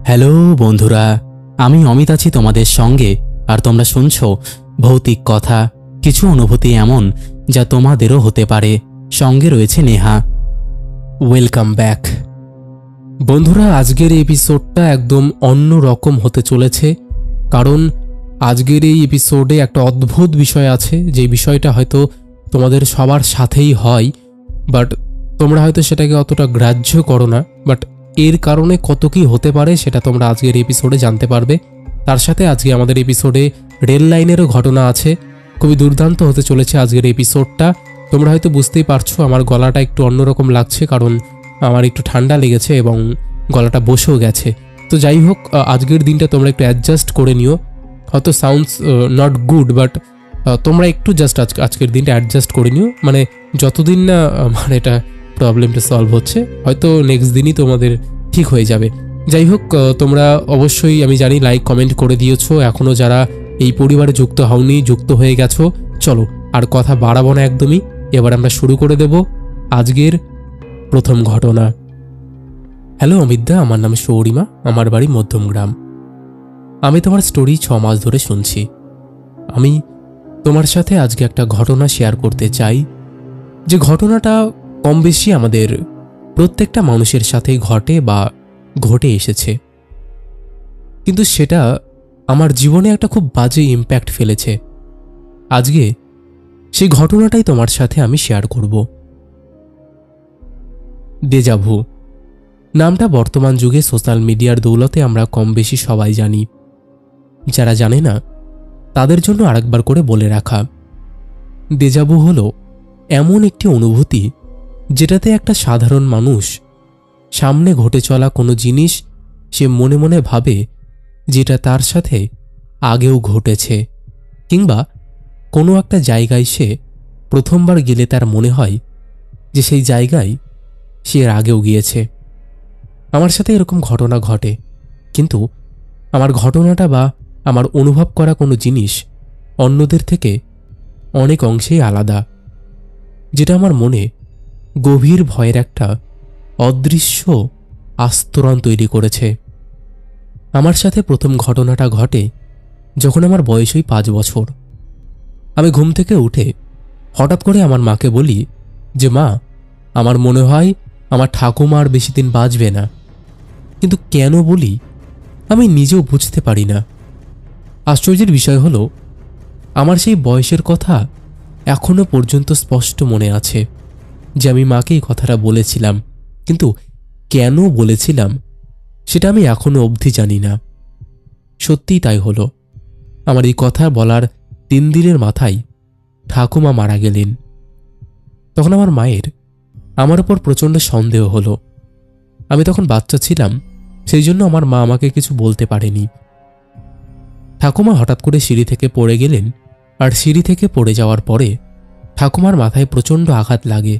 Hello বন্ধুরা, আমি অমিত আছি তোমাদের সঙ্গে। আর তোমরা শুনছো ভৌতিক কথা, কিছু অনুভূতি এমন যা তোমাদেরও হতে পারে। সঙ্গে রয়েছে নেহা। ওয়েলকাম ব্যাক বন্ধুরা। আজকের এই এপিসোডটা একদম অন্য রকম হতে চলেছে, কারণ আজকের এই এপিসোডে একটা অদ্ভুত বিষয় আছে, যে বিষয়টা হয়তো তোমাদের সবার সাথেই হয়, বাট তোমরা হয়তো সেটাকে অতটা গ্রাহ্য করো না। বাট এর কারণে কত কি হতে পারে সেটা তোমরা আজকের এপিসোডে জানতে পারবে। তার সাথে আজকে আমাদের এপিসোডে রেল লাইনেরও ঘটনা আছে। খুবই দুর্দান্ত হতে চলেছে আজকের এপিসোডটা। তোমরা হয়তো বুঝতেই পারছো আমার গলাটা একটু অন্যরকম লাগছে, কারণ আমার একটু ঠান্ডা লেগেছে এবং গলাটা বসেও গেছে। তো যাই হোক, আজকের দিনটা তোমরা একটু অ্যাডজাস্ট করে নিও। হয়তো সাউন্ডস নট গুড, বাট তোমরা একটু জাস্ট আজকের দিনটা অ্যাডজাস্ট করে নিও। মানে যতদিন না আমার এটা প্রবলেমটা সলভ হচ্ছে, হয়তো নেক্সট দিনই তোমাদের ঠিক হয়ে যাবে। যাই হোক, তোমরা অবশ্যই আমি জানি লাইক কমেন্ট করে দিয়েছো। এখনও যারা এই পরিবারে যুক্ত হওনি, যুক্ত হয়ে গেছো। চলো আর কথা বাড়াবো না একদমই, এবার আমরা শুরু করে দেব আজকের প্রথম ঘটনা। হ্যালো অমিতদা, আমার নাম সৌরিমা, আমার বাড়ি মধ্যমগ্রাম। আমি তোমার স্টোরি 6 মাস ধরে শুনছি। আমি তোমার সাথে আজকে একটা ঘটনা শেয়ার করতে চাই, যে ঘটনাটা কম বেশি আমাদের প্রত্যেকটা মানুষের সাথেই ঘটে বা ঘটে এসেছে, কিন্তু সেটা আমার জীবনে একটা খুব বাজে ইম্প্যাক্ট ফেলেছে। আজকে সেই ঘটনাটাই তোমার সাথে আমি শেয়ার করব। দেজাভু নামটা বর্তমান যুগে সোশ্যাল মিডিয়ার দৌলতে আমরা কম বেশি সবাই জানি। যারা জানে না তাদের জন্য আরেকবার করে বলে রাখা, দেজাভু হলো এমন একটি অনুভূতি যেটাতে একটা সাধারণ মানুষ সামনে ঘটে চলা কোনো জিনিস সে মনে মনে ভাবে যেটা তার সাথে আগেও ঘটেছে, কিংবা কোনো একটা জায়গায় সে প্রথমবার গেলে তার মনে হয় যে সেই জায়গায় সে এর আগেও গিয়েছে। আমার সাথে এরকম ঘটনা ঘটে, কিন্তু আমার ঘটনাটা বা আমার অনুভব করা কোনো জিনিস অন্যদের থেকে অনেক অংশেই আলাদা, যেটা আমার মনে গভীর ভয়ের একটা অদৃশ্য আস্তরণ তৈরি করেছে। আমার সাথে প্রথম ঘটনাটা ঘটে যখন আমার বয়স 5 বছর। আমি ঘুম থেকে উঠে হঠাৎ করে আমার মাকে বলি যে, মা, আমার মনে হয় আমার ঠাকুমা আর বেশি দিন বাঁচবে না। কিন্তু কেন বলি আমি নিজেও বুঝতে পারি না। আশ্চর্যের বিষয় হলো, আমার সেই বয়সের কথা এখনো পর্যন্ত স্পষ্ট মনে আছে যে আমি মাকে এই কথাটা বলেছিলাম, কিন্তু কেন বলেছিলাম সেটা আমি এখনো অবধি জানি না। সত্যিই তাই হলো। আমার এই কথা বলার 3 দিনের মাথায় ঠাকুমা মারা গেলেন। তখন আমার মায়ের আমার ওপর প্রচণ্ড সন্দেহ হলো। আমি তখন বাচ্চা ছিলাম, সেই জন্য আমার মা আমাকে কিছু বলতে পারেনি। ঠাকুমা হঠাৎ করে সিঁড়ি থেকে পড়ে গেলেন, আর সিঁড়ি থেকে পড়ে যাওয়ার পরে ঠাকুমার মাথায় প্রচণ্ড আঘাত লাগে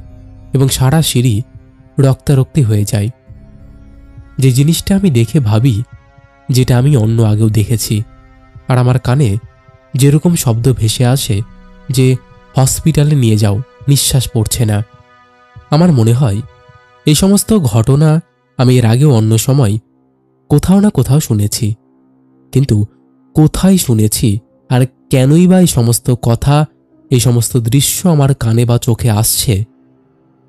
এবং সারা সিঁড়ি রক্তারক্তি হয়ে যায়। যে জিনিসটা আমি দেখে ভাবি যেটা আমি অন্য আগেও দেখেছি, আর আমার কানে যেরকম শব্দ ভেসে আসে যে হসপিটালে নিয়ে যাও, নিঃশ্বাস পড়ছে না। আমার মনে হয় এই সমস্ত ঘটনা আমি এর আগেও অন্য সময় কোথাও না কোথাও শুনেছি, কিন্তু কোথায় শুনেছি আর কেনই বা এই সমস্ত কথা, এই সমস্ত দৃশ্য আমার কানে বা চোখে আসছে,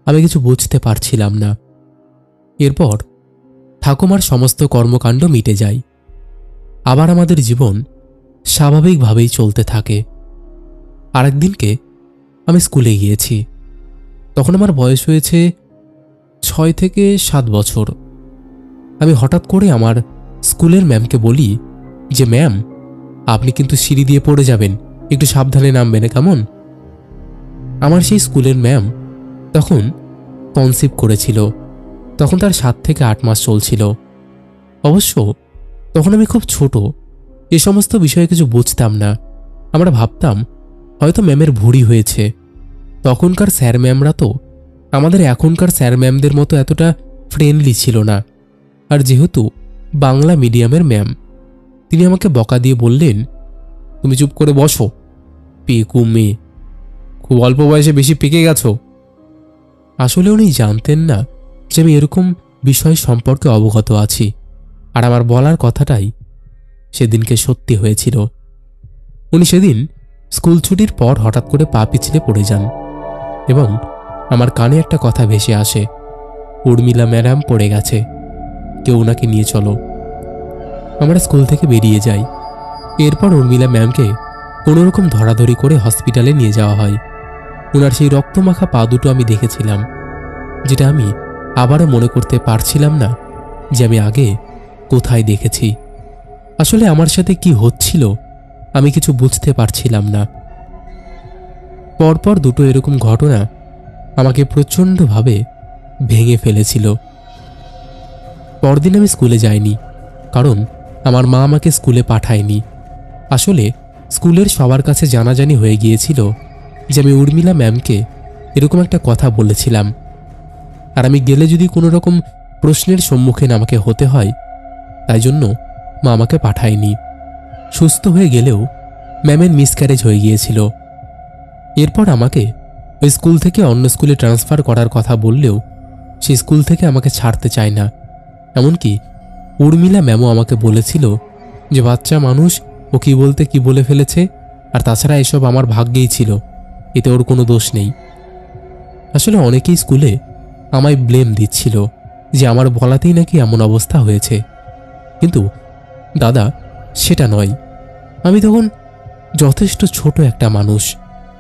আমি কিছু বুঝতে পারছিলাম না। এরপর ঠাকুমার সমস্ত কর্মকাণ্ড মিটে যায়, আবার আমাদের জীবন স্বাভাবিকভাবেই চলতে থাকে। আরেকদিনকে আমি স্কুলে গিয়েছি। তখন আমার বয়স হয়েছে 6 থেকে 7 বছর। আমি হঠাৎ করে আমার স্কুলের ম্যামকে বলি যে, ম্যাম, আপনি কিন্তু সিঁড়ি দিয়ে পড়ে যাবেন, একটু সাবধানে নামবেন, কেমন? আমার সেই স্কুলের ম্যাম তখন কনসিভ করেছিল। তখন তার 7 থেকে 8 মাস চলছিল। অবশ্য তখন আমি খুব ছোট, এ সমস্ত বিষয়ে কিছু বুঝতাম না। আমরা ভাবতাম হয়তো ম্যামের ভুঁড়ি হয়েছে। তখনকার স্যার ম্যামরা তো আমাদের এখনকার স্যার ম্যামদের মতো এতটা ফ্রেন্ডলি ছিল না। আর যেহেতু বাংলা মিডিয়ামের ম্যাম, তিনি আমাকে বকা দিয়ে বললেন, তুমি চুপ করে বসো, পেকু মেয়ে, খুব অল্প বয়সে বেশি পেকে গেছো। আসলে উনি জানতেন না যে আমি এরকম বিষয় সম্পর্কে অবগত আছি, আর আমার বলার কথাটাই সেদিনকে সত্যি হয়েছিল। উনি সেদিন স্কুল ছুটির পর হঠাৎ করে পা পিছলে পড়ে যান এবং আমার কানে একটা কথা ভেসে আসে, উর্মিলা ম্যাডাম পড়ে গেছে, কেউ ওনাকে নিয়ে চলো। আমরা স্কুল থেকে বেরিয়ে যাই। এরপর উর্মিলা ম্যামকে কোনোরকম ধরাধরি করে হসপিটালে নিয়ে যাওয়া হয়। ওনার সেই রক্তমাখা পা দুটো আমি দেখেছিলাম, যেটা আমি আবারও মনে করতে পারছিলাম না যে আমি আগে কোথায় দেখেছি। আসলে আমার সাথে কি হচ্ছিল আমি কিছু বুঝতে পারছিলাম না। পরপর দুটো এরকম ঘটনা আমাকে প্রচণ্ডভাবে ভেঙে ফেলেছিল। পরদিন আমি স্কুলে যাইনি, কারণ আমার মা আমাকে স্কুলে পাঠায়নি। আসলে স্কুলের সবার কাছে জানাজানি হয়ে গিয়েছিল যে আমি উর্মিলা ম্যামকে এরকম একটা কথা বলেছিলাম, আর আমি গেলে যদি কোনো রকম প্রশ্নের সম্মুখীন আমাকে হতে হয়, তাই জন্য মা আমাকে পাঠায়নি। সুস্থ হয়ে গেলেও ম্যামের মিসক্যারেজ হয়ে গিয়েছিল। এরপর আমাকে ওই স্কুল থেকে অন্য স্কুলে ট্রান্সফার করার কথা বললেও সেই স্কুল থেকে আমাকে ছাড়তে চায় না। এমনকি উর্মিলা ম্যামও আমাকে বলেছিল যে বাচ্চা মানুষ, ও কি বলতে কি বলে ফেলেছে, আর তাছাড়া এসব আমার ভাগ্যেই ছিল, এতে ওর কোনো দোষ নেই। আসলে অনেকেই স্কুলে আমায় ব্লেম দিচ্ছিল যে আমার বলাতেই নাকি এমন অবস্থা হয়েছে, কিন্তু দাদা সেটা নয়। আমি তখন যথেষ্ট ছোট একটা মানুষ,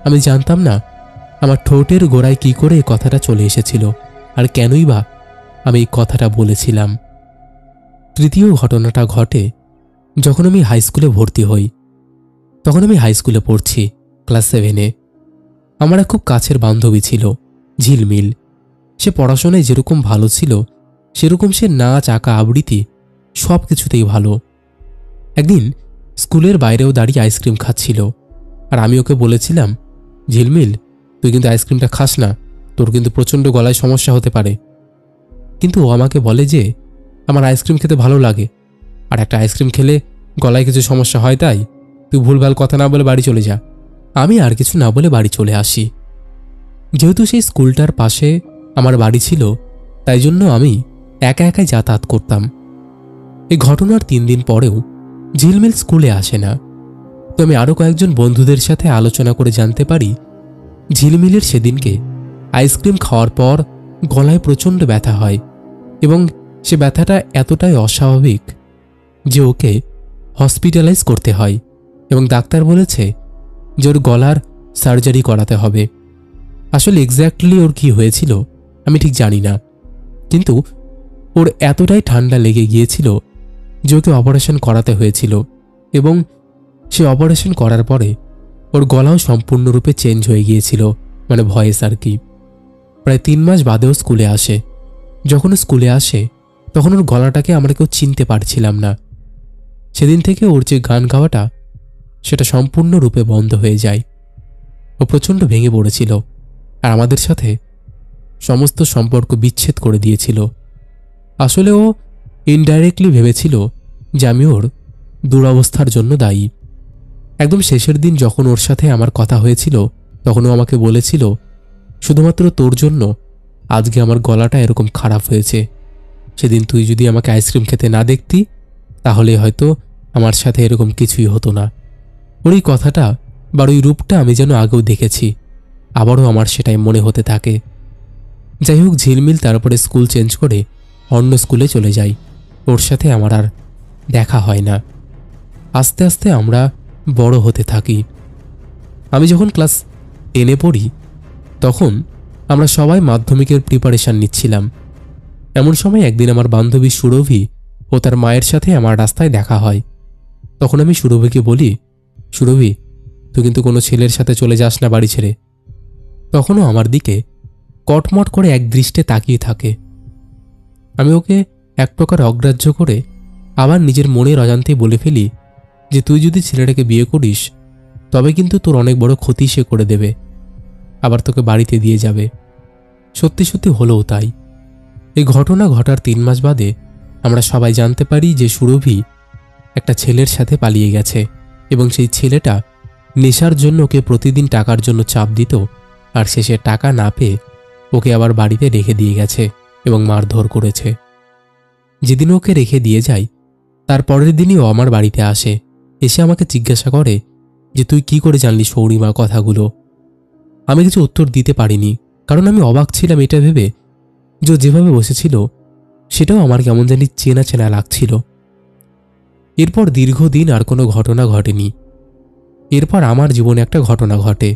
আমি জানতাম না আমার ঠোঁটের গোড়ায় কি করে এই কথাটা চলে এসেছিল, আর কেনই বা আমি এই কথাটা বলেছিলাম। তৃতীয় ঘটনাটা ঘটে যখন আমি হাই স্কুলে ভর্তি হই। তখন আমি হাই স্কুলে পড়ছি, ক্লাস 7-এ। আমার এক খুব কাছের বান্ধবী ছিল, ঝিলমিল। সে পড়াশোনায় যেরকম ভালো ছিল, সেরকম সে নাচ, আঁকা, আবৃত্তি সব কিছুতেই ভালো। একদিন স্কুলের বাইরেও দাঁড়িয়ে আইসক্রিম খাচ্ছিল, আর আমি ওকে বলেছিলাম, ঝিলমিল তুই কিন্তু আইসক্রিমটা খাস না, তোর কিন্তু প্রচণ্ড গলায় সমস্যা হতে পারে। কিন্তু ও আমাকে বলে যে আমার আইসক্রিম খেতে ভালো লাগে, আর একটা আইসক্রিম খেলে গলায় কিছু সমস্যা হয়, তাই তুই ভুলভাল কথা না বলে বাড়ি চলে যা। আমি আর কিছু না বলে বাড়ি চলে আসি। যেহেতু সেই স্কুলটার পাশে আমার বাড়ি ছিল, তাই জন্য আমি একা একাই যাতায়াত করতাম। এই ঘটনার 3 দিন পরেও ঝিলমিল স্কুলে আসে না। তো আমি আরও কয়েকজন বন্ধুদের সাথে আলোচনা করে জানতে পারি ঝিলমিলের সেদিনকে আইসক্রিম খাওয়ার পর গলায় প্রচণ্ড ব্যথা হয়, এবং সে ব্যথাটা এতটাই অস্বাভাবিক যে ওকে হসপিটালাইজ করতে হয়, এবং ডাক্তার বলেছে যে ওর গলার সার্জারি করাতে হবে। আসলে এক্স্যাক্টলি ওর কি হয়েছিল আমি ঠিক জানি না, কিন্তু ওর এতটাই ঠান্ডা লেগে গিয়েছিল যে ওকে অপারেশন করাতে হয়েছিল, এবং সে অপারেশন করার পরে ওর গলাও সম্পূর্ণরূপে চেঞ্জ হয়ে গিয়েছিল, মানে ভয়েস আর কি। প্রায় 3 মাস বাদেও স্কুলে আসে। যখন স্কুলে আসে তখন ওর গলাটাকে আমরা কেউ চিনতে পারছিলাম না। সেদিন থেকে ওর যে গান গাওয়াটা সেটা সম্পূর্ণরূপে বন্ধ হয়ে যায়। ও প্রচণ্ড ভেঙে পড়েছিল, আর আমাদের সাথে সমস্ত সম্পর্ক বিচ্ছেদ করে দিয়েছিল। আসলে ও ইনডাইরেক্টলি ভেবেছিল যে আমি ওর দুরবস্থার জন্য দায়ী। একদম শেষের দিন যখন ওর সাথে আমার কথা হয়েছিল, তখন ও আমাকে বলেছিল, শুধুমাত্র তোর জন্য আজকে আমার গলাটা এরকম খারাপ হয়েছে। সেদিন তুই যদি আমাকে আইসক্রিম খেতে না দেখতি, তাহলে হয়তো আমার সাথে এরকম কিছুই হতো না। ওর এই কথাটা বা ওই রূপটা আমি যেন আগেও দেখেছি, আবারও আমার সেটাই মনে হতে থাকে। যাই হোক, ঝিলমিল তারপরে স্কুল চেঞ্জ করে অন্য স্কুলে চলে যাই। ওর সাথে আমার আর দেখা হয় না। আস্তে আস্তে আমরা বড় হতে থাকি। আমি যখন ক্লাস 10-এ পড়ি, তখন আমরা সবাই মাধ্যমিকের প্রিপারেশন নিচ্ছিলাম। এমন সময় একদিন আমার বান্ধবী সুরভি ও তার মায়ের সাথে আমার রাস্তায় দেখা হয়। তখন আমি সুরভিকে বলি, সুরভি তুই কিন্তু কোনো ছেলের সাথে চলে যাস না বাড়ি ছেড়ে। তখনও আমার দিকে কটমট করে এক দৃষ্টে তাকিয়ে থাকে। আমি ওকে এক প্রকার অগ্রাহ্য করে আবার নিজের মনের অজান্তেই বলে ফেলি যে তুই যদি ছেলেটাকে বিয়ে করিস, তবে কিন্তু তোর অনেক বড় ক্ষতি সে করে দেবে, আবার তোকে বাড়িতে দিয়ে যাবে। সত্যি সত্যি হলোও তাই। এই ঘটনা ঘটার 3 মাস বাদে আমরা সবাই জানতে পারি যে সুরভি একটা ছেলের সাথে পালিয়ে গেছে, এবং সেই ছেলেটা নেশার জন্য ওকে প্রতিদিন টাকার জন্য চাপ দিত, আর শেষে টাকা না পেয়ে ওকে আবার বাড়িতে রেখে দিয়ে গেছে এবং মারধর করেছে। যেদিন ওকে রেখে দিয়ে যায় তার পরের দিনই ও আমার বাড়িতে আসে, এসে আমাকে জিজ্ঞাসা করে যে তুই কি করে জানলি সৌরিমার কথাগুলো। আমি কিছু উত্তর দিতে পারিনি, কারণ আমি অবাক ছিলাম এটা ভেবে যে ও যেভাবে বসেছিল সেটাও আমার কেমন জানি চেনা চেনা লাগছিল। এরপর দীর্ঘদিন আর কোনো ঘটনা ঘটেনি। এরপর আমার জীবনে একটা ঘটনা ঘটে।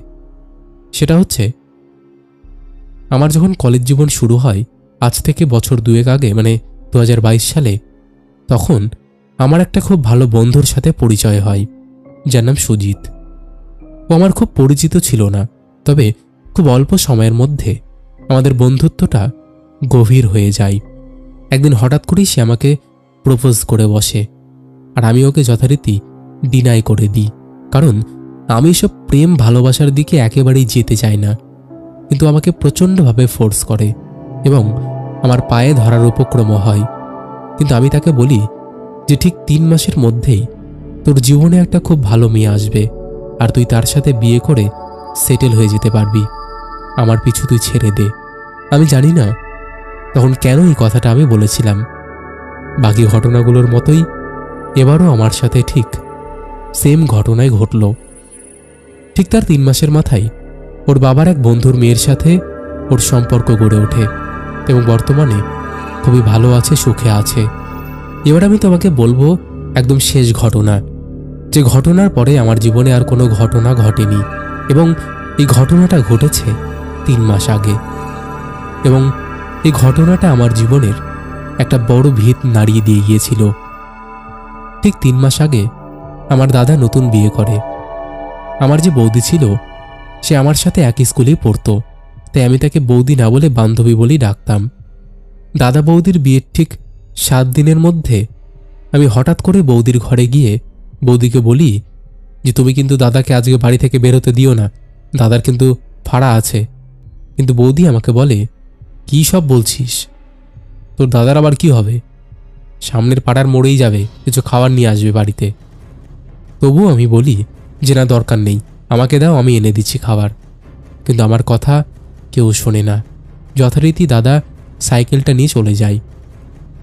সেটা হচ্ছে, আমার যখন কলেজ জীবন শুরু হয়, আজ থেকে বছর 2 আগে, মানে 2022 সালে, তখন আমার একটা খুব ভালো বন্ধুর সাথে পরিচয় হয়, যার নাম সুজিত। ও আমার খুব পরিচিত ছিল না, তবে খুব অল্প সময়ের মধ্যে আমাদের বন্ধুত্বটা গভীর হয়ে যায়। একদিন হঠাৎ করেই সে আমাকে প্রপোজ করে বসে, আর আমি ওকে যথারীতি ডিনাই করে দিই, কারণ আমি সব প্রেম ভালোবাসার দিকে একেবারেই যেতে চাই না। কিন্তু আমাকে প্রচণ্ডভাবে ফোর্স করে এবং আমার পায়ে ধরার উপক্রম হয়। কিন্তু আমি তাকে বলি যে ঠিক 3 মাসের মধ্যেই তোর জীবনে একটা খুব ভালো মেয়ে আসবে, আর তুই তার সাথে বিয়ে করে সেটেল হয়ে যেতে পারবি। আমার পিছু তুই ছেড়ে দে। আমি জানি না তখন কেন এই কথাটা আমি বলেছিলাম। বাকি ঘটনাগুলোর মতোই এবারও আমার সাথে ঠিক সেম ঘটনাই ঘটল। ঠিক তার 3 মাসের মাথায় ওর বাবার এক বন্ধুর মেয়ের সাথে ওর সম্পর্ক গড়ে ওঠে এবং বর্তমানে খুবই ভালো আছে, সুখে আছে। এবার আমি তোমাকে বলবো একদম শেষ ঘটনা, যে ঘটনার পরে আমার জীবনে আর কোনো ঘটনা ঘটেনি, এবং এই ঘটনাটা ঘটেছে 3 মাস আগে। এবং এই ঘটনাটা আমার জীবনের একটা বড় ভিত নাড়িয়ে দিয়ে গিয়েছিল। ঠিক 3 মাস আগে আমার দাদা নতুন বিয়ে করে। আমার যে বৌদি ছিল সে আমার সাথে একই স্কুলেই পড়তো, তাই আমি তাকে বৌদি না বলে বান্ধবী বলেই ডাকতাম। দাদা বৌদির বিয়ের ঠিক 7 দিনের মধ্যে আমি হঠাৎ করে বৌদির ঘরে গিয়ে বৌদিকে বলি যে তুমি কিন্তু দাদাকে আজকে বাড়ি থেকে বেরোতে দিও না, দাদার কিন্তু ভাড়া আছে। কিন্তু বৌদি আমাকে বলে, কি সব বলছিস? তোর দাদার আবার কি হবে? সামনের পাড়ার মোড়েই যাবে, কিছু খাবার নিয়ে আসবে বাড়িতে। তবুও আমি বলি যে না, দরকার নেই, আমাকে দাও, আমি এনে দিচ্ছি খাবার। কিন্তু আমার কথা কেউ শোনে না। যথারীতি দাদা সাইকেলটা নিয়ে চলে যায়।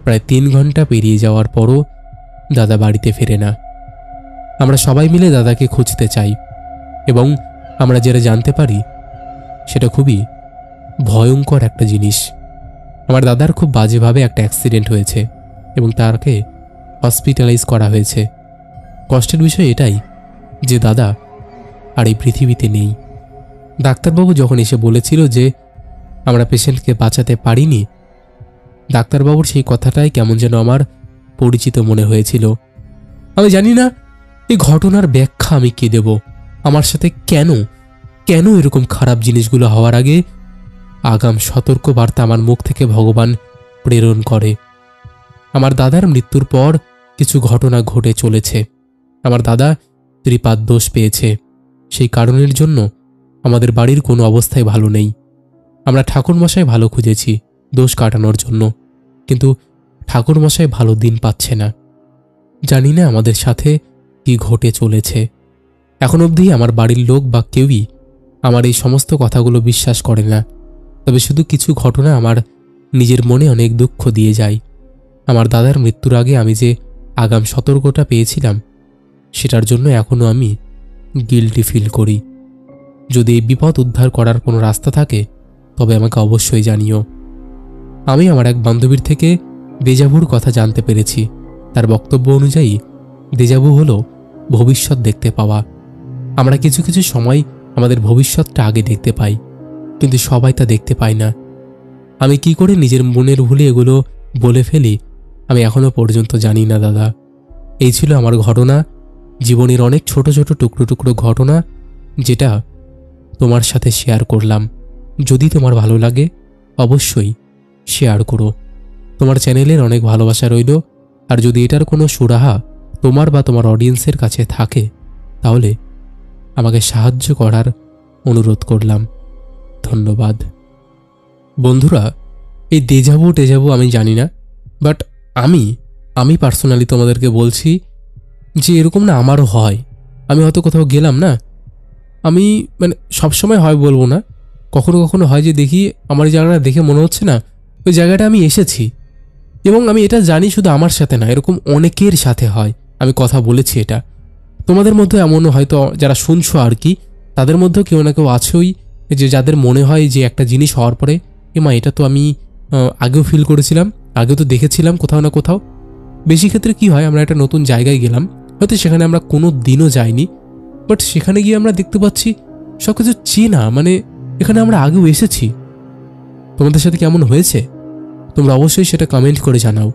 প্রায় 3 ঘন্টা পেরিয়ে যাওয়ার পরও দাদা বাড়িতে ফেরে না। আমরা সবাই মিলে দাদাকে খুঁজতে চাই, এবং আমরা যেটা জানতে পারি সেটা খুবই ভয়ঙ্কর একটা জিনিস। আমার দাদার খুব বাজেভাবে একটা অ্যাক্সিডেন্ট হয়েছে এবং তাকে হসপিটালাইজ করা হয়েছে। কষ্টের বিষয় এটাই যে দাদা আর এই পৃথিবীতে নেই। ডাক্তারবাবু যখন এসে বলেছিল যে আমরা পেশেন্টকে বাঁচাতে পারিনি, ডাক্তারবাবুর সেই কথাটাই কেমন যেন আমার পরিচিত মনে হয়েছিল। আমি জানি না এই ঘটনার ব্যাখ্যা আমি কে দেব। আমার সাথে কেন কেন এরকম খারাপ জিনিসগুলো হওয়ার আগে আগাম সতর্ক বার্তা আমার মুখ থেকে ভগবান প্রেরণ করে। আমার দাদার মৃত্যুর পর কিছু ঘটনা ঘটে চলেছে। আমার দাদা ত্রিপাদ দোষ পেয়েছে। সেই কারণের জন্য আমাদের বাড়ির কোনো অবস্থায় ভালো নেই। আমরা ঠাকুরমশাই ভালো খুঁজেছি দোষ কাটানোর জন্য, কিন্তু ঠাকুরমশাই ভালো দিন পাচ্ছে না। জানি না আমাদের সাথে কি ঘটে চলেছে। এখন অবধি আমার বাড়ির লোক বা কেউই আমার এই সমস্ত কথাগুলো বিশ্বাস করে না। তবে শুধু কিছু ঘটনা আমার নিজের মনে অনেক দুঃখ দিয়ে যায়। আমার দাদার মৃত্যুর আগে আমি যে আগাম সতর্কতা পেয়েছিলাম সেটার জন্য এখনও আমি গিল্টি ফিল করি। যদি এই বিপদ উদ্ধার করার কোনো রাস্তা থাকে তবে আমাকে অবশ্যই জানিও। আমি আমার এক বান্ধবীর থেকে দেজাভুর কথা জানতে পেরেছি। তার বক্তব্য অনুযায়ী দেজাভু হলো ভবিষ্যৎ দেখতে পাওয়া। আমরা কিছু কিছু সময় আমাদের ভবিষ্যৎটা আগে দেখতে পাই, কিন্তু সবাই তা দেখতে পায় না। আমি কি করে নিজের মনের ভুলে এগুলো বলে ফেলি আমি এখনো পর্যন্ত জানি না দাদা। এই ছিল আমার ঘটনা, জীবনের অনেক ছোট ছোট টুকরো টুকরো ঘটনা, যেটা তোমার সাথে শেয়ার করলাম। যদি তোমার ভালো লাগে অবশ্যই শেয়ার করো। তোমার চ্যানেলের অনেক ভালোবাসা রইল। আর যদি এটার কোনো সুরাহা তোমার বা তোমার অডিয়েন্সের কাছে থাকে তাহলে আমাকে সাহায্য করার অনুরোধ করলাম। ধন্যবাদ। বন্ধুরা, এই দেজাভু আমি জানি না, বাট আমি পার্সোনালি তোমাদেরকে বলছি যে এরকম না আমারও হয়। আমি হয়তো কোথাও গেলাম না, আমি মানে সবসময় হয় বলবো না, কখনো কখনো হয় যে দেখি আমার এই জায়গাটা দেখে মনে হচ্ছে না ওই জায়গাটা আমি এসেছি। এবং আমি এটা জানি শুধু আমার সাথে না, এরকম অনেকের সাথে হয়। আমি কথা বলেছি এটা। তোমাদের মধ্যে এমনও হয়তো যারা শুনছো আর কি, তাদের মধ্যেও কেউ না কেউ আছেই যে যাদের মনে হয় যে একটা জিনিস হওয়ার পরে মা এটা তো আমি আগেও ফিল করেছিলাম, আগেও তো দেখেছিলাম কোথাও না কোথাও। বেশি ক্ষেত্রে কি হয়, আমরা একটা নতুন জায়গায় গেলাম, হয়তো সেখানে আমরা কোনো দিনও যাইনি, বাট সেখানে গিয়ে আমরা দেখতে পাচ্ছি সব কিছু চেনা, মানে এখানে আমরা আগেও এসেছি। তোমাদের সাথে কেমন হয়েছে তোমরা অবশ্যই সেটা কমেন্ট করে জানাও।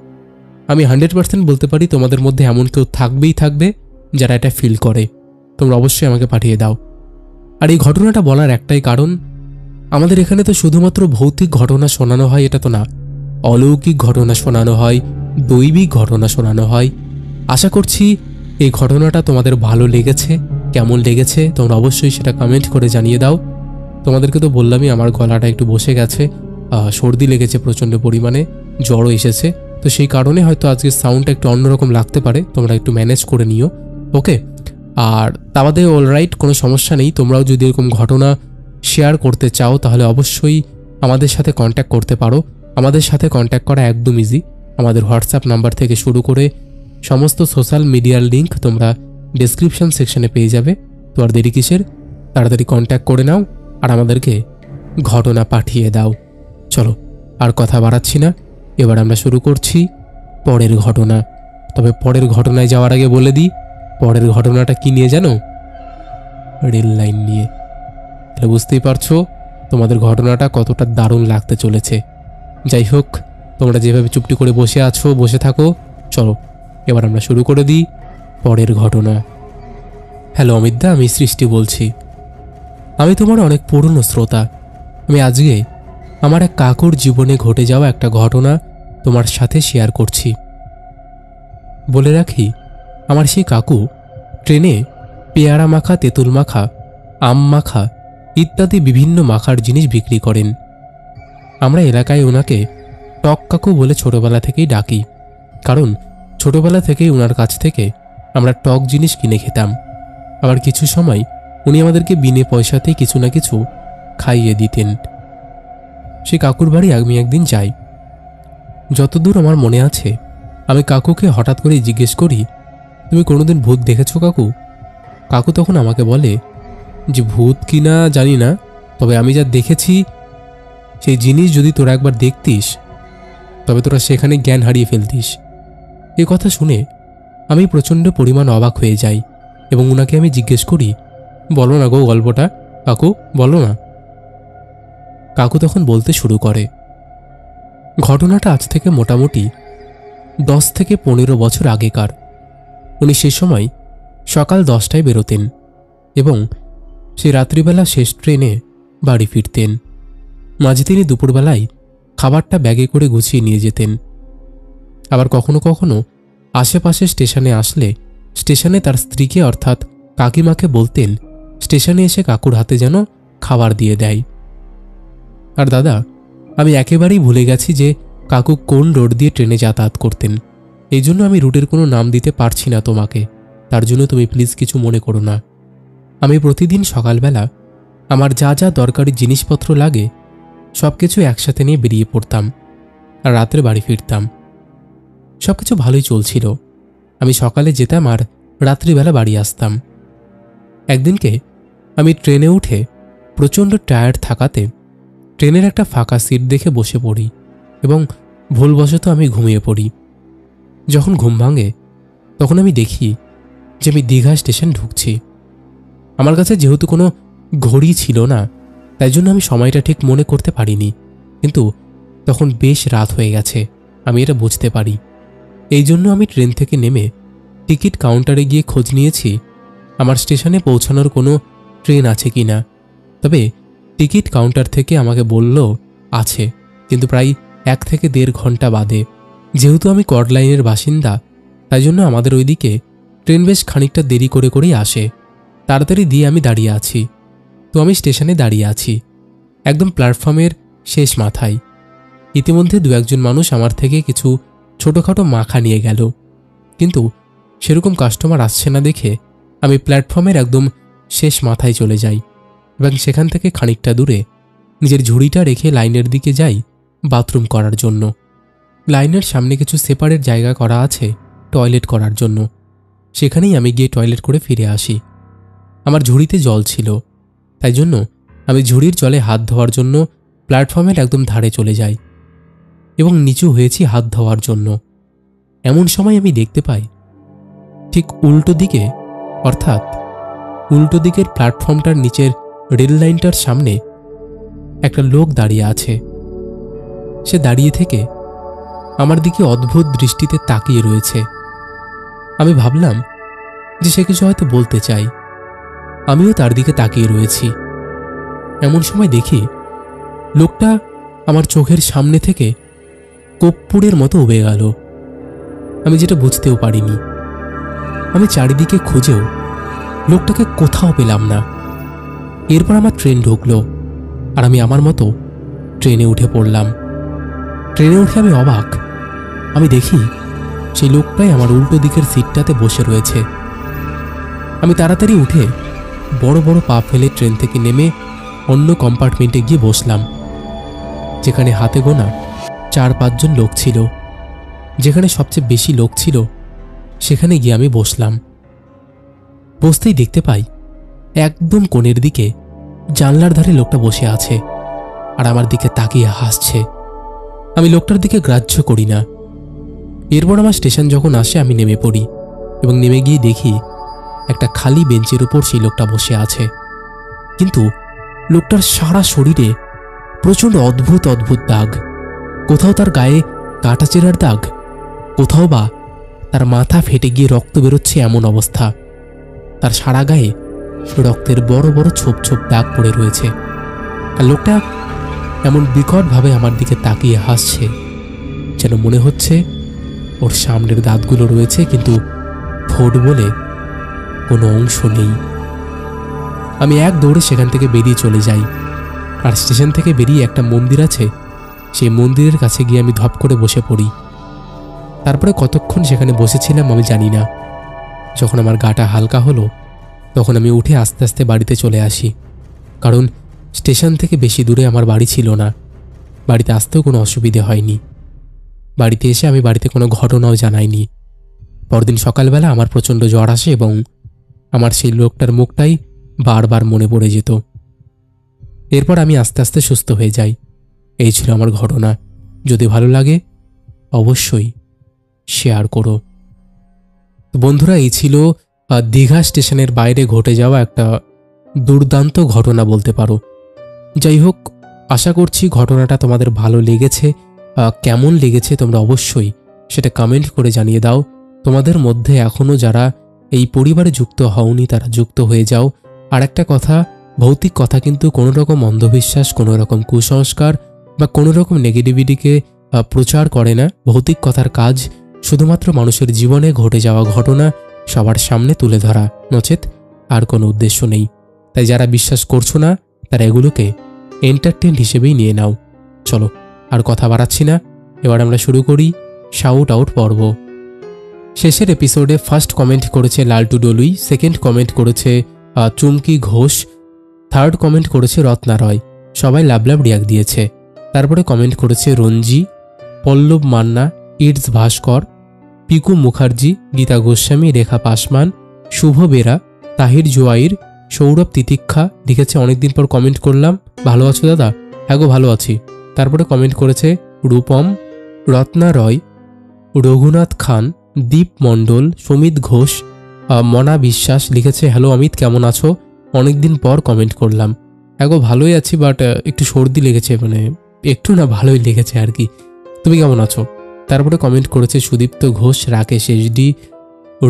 আমি 100% বলতে পারি তোমাদের মধ্যে এমন কেউ থাকবেই থাকবে যারা এটা ফিল করে। তোমরা অবশ্যই আমাকে পাঠিয়ে দাও। আর এই ঘটনাটা বলার একটাই কারণ, আমাদের এখানে তো শুধুমাত্র ভৌতিক ঘটনা শোনানো হয় এটা তো না, অলৌকিক ঘটনা শোনানো হয়, দৈবিক ঘটনা শোনানো হয়। আশা করছি এই ঘটনাটা তোমাদের ভালো লেগেছে। কেমন লেগেছে তোমরা অবশ্যই সেটা কমেন্ট করে জানিয়ে দাও। তোমাদেরকে তো বললামই আমার গলাটা একটু বসে গেছে, সর্দি লেগেছে প্রচণ্ড পরিমাণে, জ্বরও এসেছে, তো সেই কারণে হয়তো আজকের সাউন্ডটা একটু অন্যরকম লাগতে পারে, তোমরা একটু ম্যানেজ করে নিও, ওকে? আর তা বাদে অলরাইট, কোনো সমস্যা নেই। তোমরাও যদি এরকম ঘটনা শেয়ার করতে চাও তাহলে অবশ্যই আমাদের সাথে কন্ট্যাক্ট করতে পারো। আমাদের সাথে কন্ট্যাক্ট করা একদম ইজি। আমাদের হোয়াটসঅ্যাপ নাম্বার থেকে শুরু করে সমস্ত সোশ্যাল মিডিয়ার লিঙ্ক তোমরা ডেসক্রিপশন সেকশনে পেয়ে যাবে। তো আর দেরি কিসের, তাড়াতাড়ি কন্ট্যাক্ট করে নাও আর আমাদেরকে ঘটনা পাঠিয়ে দাও। চলো আর কথা বাড়াচ্ছি না, এবার আমরা শুরু করছি পরের ঘটনা। তবে পরের ঘটনায় যাওয়ার আগে বলে দিই, পরের ঘটনাটা কি নিয়ে জানো? রেল লাইন নিয়ে। তাহলে বুঝতেই পারছো তোমাদের ঘটনাটা কতটা দারুণ লাগতে চলেছে। যাই হোক, তোমরা যেভাবে চুপটি করে বসে আছো বসে থাকো। চলো এবার আমরা শুরু করে দিই পরের ঘটনা। হ্যালো অমিতদা, আমি সৃষ্টি বলছি। আমি তোমার অনেক পুরনো শ্রোতা। আমি আজকে আমার এক কাকুর জীবনে ঘটে যাওয়া একটা ঘটনা তোমার সাথে শেয়ার করছি। বলে রাখি, আমার সেই কাকু ট্রেনে পেয়ারা মাখা, তেঁতুল মাখা, আম মাখা ইত্যাদি বিভিন্ন মাখার জিনিস বিক্রি করেন। আমরা এলাকায় ওনাকে টক কাকু বলে ছোটবেলা থেকেই ডাকি, কারণ ছোটবেলা থেকেই ওনার কাছ থেকে আমরা টক জিনিস কিনে খেতাম। আবার কিছু সময় উনি আমাদেরকে বিনে পয়সাতেই কিছু না কিছু খাইয়ে দিতেন। সে কাকুর বাড়ি আমি একদিন যাই। যতদূর আমার মনে আছে, আমি কাকুকে হঠাৎ করে জিজ্ঞেস করি, তুমি কোনোদিন ভূত দেখেছো কাকু? কাকু তখন আমাকে বলে যে ভূত কিনা জানি না, তবে আমি যা দেখেছি সেই জিনিস যদি তোরা একবার দেখতিস তবে তোরা সেখানে জ্ঞান হারিয়ে ফেলতিস। এ কথা শুনে আমি প্রচণ্ড পরিমাণ অবাক হয়ে যাই এবং ওনাকে আমি জিজ্ঞেস করি, বলো না গো গল্পটা কাকু, বলো না। কাকু তখন বলতে শুরু করে, ঘটনাটা আজ থেকে মোটামুটি 10 থেকে 15 বছর আগেকার। উনি সে সময় সকাল 10টায় বেরোতেন এবং সে রাত্রিবেলা শেষ ট্রেনে বাড়ি ফিরতেন। মাঝে তিনি দুপুরবেলায় খাবারটা ব্যাগে করে গুছিয়ে নিয়ে যেতেন। আবার কখনো কখনো আশেপাশে স্টেশনে আসলে স্টেশনে তার স্ত্রীকে অর্থাৎ কাকিমাকে বলতেন স্টেশনে এসে কাকুর হাতে যেন খাবার দিয়ে দেয়। আর দাদা, আমি একেবারেই ভুলে গেছি যে কাকু কোন রোড দিয়ে ট্রেনে যাতায়াত করতেন। এই জন্য আমি রুটের কোনো নাম দিতে পারছি না তোমাকে, তার জন্য তুমি প্লিজ কিছু মনে করো না। আমি প্রতিদিন সকালবেলা আমার যা যা দরকারি জিনিসপত্র লাগে সব কিছু একসাথে নিয়ে বেরিয়ে পড়তাম আর রাত্রে বাড়ি ফিরতাম। সব কিছু ভালোই চলছিল। আমি সকালে যেতাম আর রাত্রিবেলা বাড়ি আসতাম। একদিনকে আমি ট্রেনে উঠে প্রচণ্ড টায়ার্ড থাকাতে ট্রেনের একটা ফাঁকা সিট দেখে বসে পড়ি এবং ভুলবশত আমি ঘুমিয়ে পড়ি। যখন ঘুম ভাঙে তখন আমি দেখি যে আমি দীঘা স্টেশন ঢুকছি। আমার কাছে যেহেতু কোনো ঘড়ি ছিল না, তাই জন্য আমি সময়টা ঠিক মনে করতে পারিনি, কিন্তু তখন বেশ রাত হয়ে গেছে, আমি এটা বুঝতে পারি। এই জন্য আমি ট্রেন থেকে নেমে টিকিট কাউন্টারে গিয়ে খোঁজ নিয়েছি আমার স্টেশনে পৌঁছানোর কোনো ট্রেন আছে কি না। তবে টিকিট কাউন্টার থেকে আমাকে বলল আছে, কিন্তু প্রায় 1 থেকে 1.5 ঘন্টা বাদে। যেহেতু আমি কর্ড লাইনের বাসিন্দা, তাই জন্য আমাদের ওইদিকে ট্রেন বেশ খানিকটা দেরি করে করেই আসে। তাড়াতাড়ি দিয়ে আমি দাঁড়িয়ে আছি। তো আমি স্টেশনে দাঁড়িয়ে আছি একদম প্ল্যাটফর্মের শেষ মাথায়। ইতিমধ্যে 2-1 মানুষ আমার থেকে কিছু ছোটোখাটো মাখা নিয়ে গেল, কিন্তু সেরকম কাস্টমার আসছে না দেখে আমি প্ল্যাটফর্মের একদম শেষ মাথায় চলে যাই এবং সেখান থেকে খানিকটা দূরে নিজের ঝুড়িটা রেখে লাইনের দিকে যাই বাথরুম করার জন্য। লাইনের সামনে কিছু সেপারেট জায়গা করা আছে টয়লেট করার জন্য। সেখানেই আমি গিয়ে টয়লেট করে ফিরে আসি। আমার ঝুড়িতে জল ছিল, তাই জন্য আমি ঝুড়ির জলে হাত ধোয়ার জন্য প্ল্যাটফর্মের একদম ধারে চলে যাই এবং নিচু হয়েছি হাত ধোয়ার জন্য। এমন সময় আমি দেখতে পাই ঠিক উল্টো দিকে, অর্থাৎ উল্টো দিকের প্ল্যাটফর্মটার নিচের রেল লাইনটার সামনে একটা লোক দাঁড়িয়ে আছে। সে দাঁড়িয়ে থেকে আমার দিকে অদ্ভুত দৃষ্টিতে তাকিয়ে রয়েছে। আমি ভাবলাম যে সে কিছু হয়তো বলতে চাই। আমিও তার দিকে তাকিয়ে রয়েছি। এমন সময় দেখি লোকটা আমার চোখের সামনে থেকে কর্পূরের মতো উবে গেল। আমি যেটা বুঝতেও পারিনি। আমি চারিদিকে খুঁজেও লোকটাকে কোথাও পেলাম না। এরপর আমার ট্রেন ঢুকলো আর আমি আমার মতো ট্রেনে উঠে পড়লাম। ট্রেনে উঠে আমি অবাক। আমি দেখি সেই লোকটাই আমার উল্টো দিকের সিটটাতে বসে রয়েছে। আমি তাড়াতাড়ি উঠে বড় বড় পা ফেলে ট্রেন থেকে নেমে অন্য কম্পার্টমেন্টে গিয়ে বসলাম, যেখানে হাতে গোনা 4-5 জন লোক ছিল। যেখানে সবচেয়ে বেশি লোক ছিল সেখানে গিয়ে আমি বসলাম। বসতেই দেখতে পাই একদম কোণের দিকে জানলার ধারে লোকটা বসে আছে আর আমার দিকে তাকিয়ে হাসছে। আমি লোকটার দিকে গ্রাহ্য করি না। এরপর আমার স্টেশন যখন আসে আমি নেমে পড়ি এবং নেমে গিয়ে দেখি একটা খালি বেঞ্চের উপর সেই লোকটা বসে আছে। কিন্তু লোকটার সারা শরীরে প্রচণ্ড অদ্ভুত অদ্ভুত দাগ। কোথাও তার গায়ে কাটাচেরার দাগ, কোথাও বা তার মাথা ফেটে গিয়ে রক্ত বেরোচ্ছে এমন অবস্থা। তার সারা গায়ে রক্তের বড় বড় ছোপ ছোপ দাগ পড়ে রয়েছে। আর লোকটা এমন বিকটভাবে আমার দিকে তাকিয়ে হাসছে যেন মনে হচ্ছে ওর সামনের দাঁতগুলো রয়েছে কিন্তু ঠোঁট বলে কোনো অংশ নেই। আমি এক দৌড়ে সেখান থেকে বেরিয়ে চলে যাই আর স্টেশন থেকে বেরিয়ে একটা মন্দির আছে, সেই মন্দিরের কাছে গিয়ে আমি ধপ করে বসে পড়ি। তারপরে কতক্ষণ সেখানে বসেছিলাম আমি জানি না। যখন আমার গাটা হালকা হলো তখন আমি উঠে আস্তে আস্তে বাড়িতে চলে আসি, কারণ স্টেশন থেকে বেশি দূরে আমার বাড়ি ছিল না। বাড়িতে আসতেও কোনো অসুবিধে হয়নি। বাড়িতে এসে আমি বাড়িতে কোনো ঘটনাও জানাইনি। পরদিন সকালবেলা আমার প্রচণ্ড জ্বর আসে এবং আমার সেই লোকটার মুখটাই বারবার মনে পড়ে যেত। এরপর আমি আস্তে আস্তে সুস্থ হয়ে যাই। এই ছিল আমার ঘটনা। যদি ভালো লাগে অবশ্যই শেয়ার করো। বন্ধুরা, এই ছিল দীঘা স্টেশনের বাইরে ঘটে যাওয়া একটা দুর্দান্ত ঘটনা বলতে পারো। যাই হোক, আশা করছি ঘটনাটা তোমাদের ভালো লেগেছে। কেমন লেগেছে তোমরা অবশ্যই সেটা কমেন্ট করে জানিয়ে দাও। তোমাদের মধ্যে এখনও যারা এই পরিবারে যুক্ত হওনি তারা যুক্ত হয়ে যাও। আর একটা কথা, ভৌতিক কথা কিন্তু কোনো রকম অন্ধবিশ্বাস, কোনো রকম কুসংস্কার বা কোনো রকম নেগেটিভিটিকে প্রচার করে না। ভৌতিক কথার কাজ শুধুমাত্র মানুষের জীবনে ঘটে যাওয়া ঘটনা সবার সামনে তুলে ধরা, নচেত আর কোনো উদ্দেশ্য নেই। তাই যারা বিশ্বাস করছো না তারা এগুলোকে এন্টারটেইন হিসেবেই নিয়ে নাও। চলো আর কথা বাড়াচ্ছি না, এবার আমরা শুরু করি শাউট আউট পর্ব। শেষের এপিসোডে ফার্স্ট কমেন্ট করেছে লালটু ডলুই, সেকেন্ড কমেন্ট করেছে চুমকি ঘোষ, থার্ড কমেন্ট করেছে রত্না রয়। সবাই লাভ লাভ রিয়াক্ট দিয়েছে। তারপরে কমেন্ট করেছে রঞ্জি, পল্লব মান্না, ইটস ভাস্কর, পিকু মুখার্জি, গীতা গোস্বামী, রেখা পাসমান, শুভ বেরা, তাহির জোয়াইর, সৌরভ তিতিক্ষা লিখেছে অনেকদিন পর কমেন্ট করলাম, ভালো আছো দাদা? হ্যাঁ গো, ভালো আছি। তারপরে কমেন্ট করেছে রূপম, রত্না রয়, রঘুনাথ খান, দীপ মণ্ডল, সুমিত ঘোষ, মনা বিশ্বাস লিখেছে হ্যালো অমিত, কেমন আছো? অনেকদিন পর কমেন্ট করলাম। হ্যাঁ গো, ভালোই আছি, বাট একটু সর্দি লেগেছে, মানে একটু না, ভালোই লেগেছে আর কি। তুমি কেমন আছো? তারপরে কমেন্ট করেছে Sudipta Ghosh, Rakesh SD,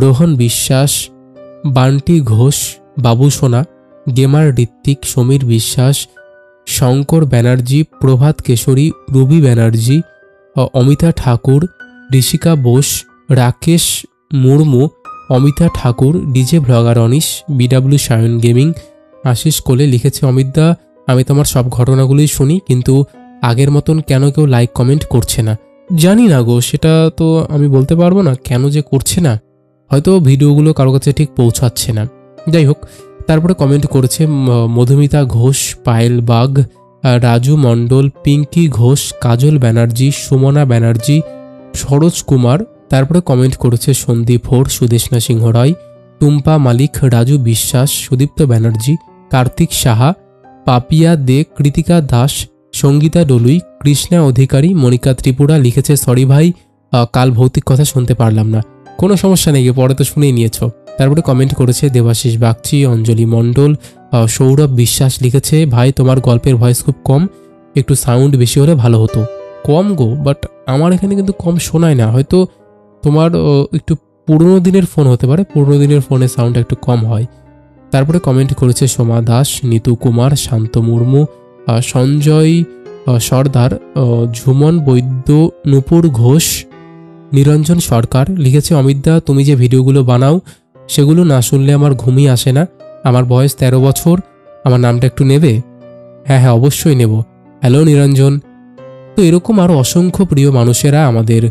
Rohan Biswas, Bunty Ghosh, Babu Sona, gamer Ritwik, Samir Biswas, Shankar Banerjee, Prabhat Keshari, Ruby Banerjee, Amita Thakur, Rishika Bose, Rakesh Murmu, Amita Thakur, DJ blogger Anish, BW Sayan gaming, Ashis Kole লিখেছে অমিতদা, আমি তোমার সব ঘটনাগুলোই শুনি, কিন্তু আগের মতন কেন কেউ লাইক কমেন্ট করছে না? জানি না গো, সেটা তো আমি বলতে পারবো না কেন যে করছে না। হয়তো ভিডিওগুলো কারো কাছে ঠিক পৌঁছাচ্ছে না। যাই হোক, তারপরে কমেন্ট করেছে মধুমিতা ঘোষ, পায়েল বাগ, রাজু মণ্ডল, পিঙ্কি ঘোষ, কাজল ব্যানার্জি, সুমনা ব্যানার্জি, সরোজ কুমার, তারপরে কমেন্ট করেছে সন্দীপ হোর, সুদেষ্ণা সিংহ রায়, টুম্পা মালিক, রাজু বিশ্বাস, সুদীপ্ত ব্যানার্জি, কার্তিক সাহা, পাপিয়া দে, কৃতিকা দাস, সঙ্গীতা ডলুই, কৃষ্ণা অধিকারী, মনিকা ত্রিপুরা লিখেছে সরি ভাই, কাল ভৌতিক কথা শুনতে পারলাম না। কোনো সমস্যা নেই, পরে তো শুনেই নিয়েছ। তারপরে কমেন্ট করেছে দেবাশিস বাগচি, অঞ্জলি মণ্ডল, সৌরভ বিশ্বাস লিখেছে ভাই তোমার গল্পের ভয়েস খুব কম, একটু সাউন্ড বেশি হলে ভালো হতো। কম গো, বাট আমার এখানে কিন্তু কম শোনায় না, হয়তো তোমার একটু পুরনো দিনের ফোন হতে পারে, পুরনো দিনের ফোনে সাউন্ড একটু কম হয়। তারপরে কমেন্ট করেছে সোমা দাস, নিতু কুমার, শান্ত মুর্মু, সঞ্জয় সর্দার, ঝুমন বৈদ্য, নূপুর ঘোষ, নিরঞ্জন সরকার লিখেছে অমিতদা তুমি যে ভিডিওগুলো বানাও সেগুলো না শুনলে আমার ঘুমই আসে না, আমার বয়স 13 বছর, আমার নামটা একটু নেবে? হ্যাঁ হ্যাঁ অবশ্যই নেব। হ্যালো নিরঞ্জন। তো এরকম আরও অসংখ্য প্রিয় মানুষেরা আমাদের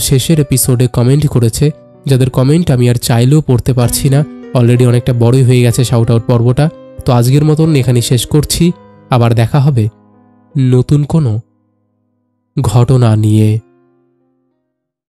শেষের এপিসোডে কমেন্ট করেছে, যাদের কমেন্ট আমি আর চাইলেও পড়তে পারছি না, অলরেডি অনেকটা বড়ই হয়ে গেছে শাউট আউট পর্বটা। তো আজকের মতন এখানে শেষ করছি, আবার দেখা হবে নতুন কোনো ঘটনা নিয়ে।